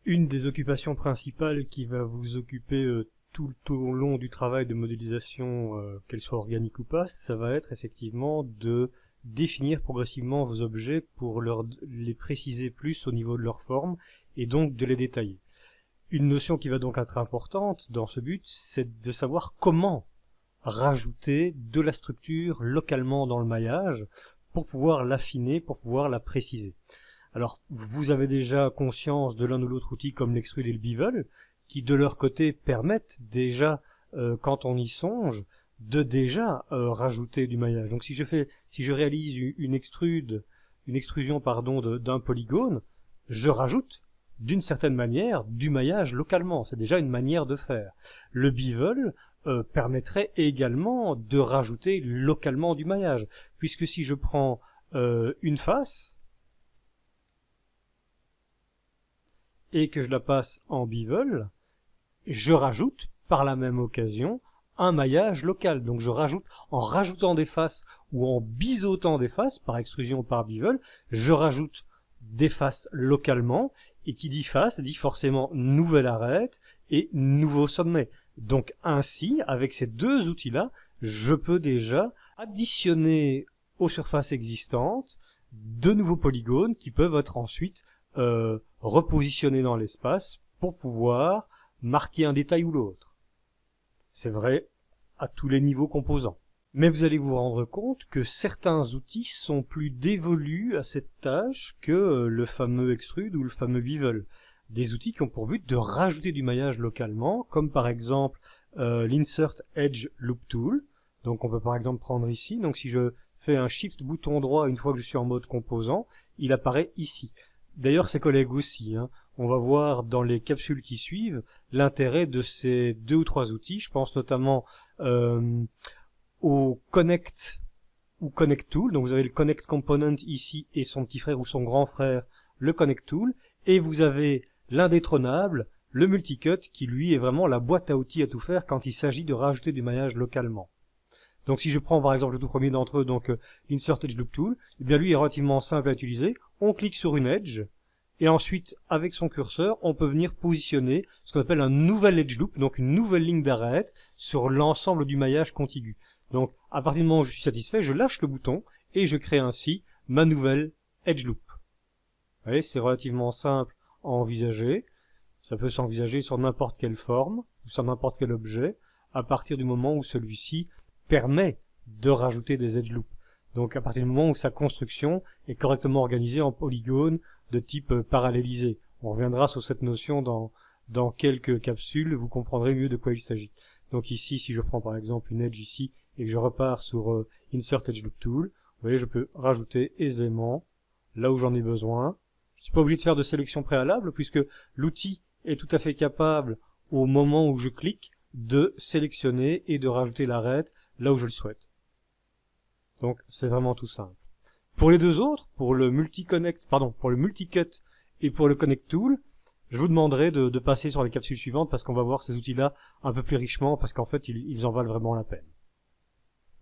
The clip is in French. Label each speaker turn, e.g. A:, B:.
A: Une des occupations principales qui va vous occuper tout au long du travail de modélisation, qu'elle soit organique ou pas, ça va être effectivement de définir progressivement vos objets pour les préciser plus au niveau de leur forme et donc de les détailler. Une notion qui va donc être importante dans ce but, c'est de savoir comment rajouter de la structure localement dans le maillage pour pouvoir l'affiner, pour pouvoir la préciser. Alors, vous avez déjà conscience de l'un ou l'autre outil comme l'extrude et le bevel, qui de leur côté permettent déjà, quand on y songe, de déjà rajouter du maillage. Donc si je réalise une extrusion d'un polygone, je rajoute d'une certaine manière du maillage localement. C'est déjà une manière de faire. Le bevel permettrait également de rajouter localement du maillage, puisque si je prends une face et que je la passe en bevel, je rajoute par la même occasion un maillage local. Donc je rajoute, en rajoutant des faces ou en biseautant des faces, par extrusion ou par bevel, je rajoute des faces localement, et qui dit face dit forcément nouvelle arête et nouveau sommet. Donc ainsi, avec ces deux outils-là, je peux déjà additionner aux surfaces existantes de nouveaux polygones qui peuvent être ensuite repositionnés dans l'espace pour pouvoir marquer un détail ou l'autre. C'est vrai à tous les niveaux composants. Mais vous allez vous rendre compte que certains outils sont plus dévolus à cette tâche que le fameux extrude ou le fameux bevel. Des outils qui ont pour but de rajouter du maillage localement, comme par exemple l'Insert Edge Loop Tool. Donc on peut par exemple prendre ici, donc si je fais un Shift bouton droit une fois que je suis en mode composant, il apparaît ici. D'ailleurs ses collègues aussi, on va voir dans les capsules qui suivent l'intérêt de ces deux ou trois outils. Je pense notamment au Connect ou Connect Tool. Donc vous avez le Connect Component ici et son petit frère ou son grand frère, le Connect Tool. Et vous avez l'indétrônable, le Multicut, qui lui est vraiment la boîte à outils à tout faire quand il s'agit de rajouter du maillage localement. Donc si je prends par exemple le tout premier d'entre eux, donc Insert Edge Loop Tool, eh bien lui est relativement simple à utiliser. On clique sur une edge, et ensuite, avec son curseur, on peut venir positionner ce qu'on appelle un nouvel edge loop, donc une nouvelle ligne d'arête sur l'ensemble du maillage contigu. Donc, à partir du moment où je suis satisfait, je lâche le bouton et je crée ainsi ma nouvelle edge loop. Vous voyez, c'est relativement simple à envisager. Ça peut s'envisager sur n'importe quelle forme ou sur n'importe quel objet, à partir du moment où celui-ci permet de rajouter des edge loops. Donc, à partir du moment où sa construction est correctement organisée en polygones de type parallélisé. On reviendra sur cette notion dans quelques capsules, vous comprendrez mieux de quoi il s'agit. Donc ici, si je prends par exemple une edge ici et que je repars sur Insert Edge Loop Tool, vous voyez, je peux rajouter aisément là où j'en ai besoin. Je ne suis pas obligé de faire de sélection préalable puisque l'outil est tout à fait capable, au moment où je clique, de sélectionner et de rajouter l'arête là où je le souhaite. Donc c'est vraiment tout simple. Pour les deux autres, pour le Multicut et pour le Connect Tool, je vous demanderai de passer sur les capsules suivantes parce qu'on va voir ces outils-là un peu plus richement parce qu'en fait, ils en valent vraiment la peine.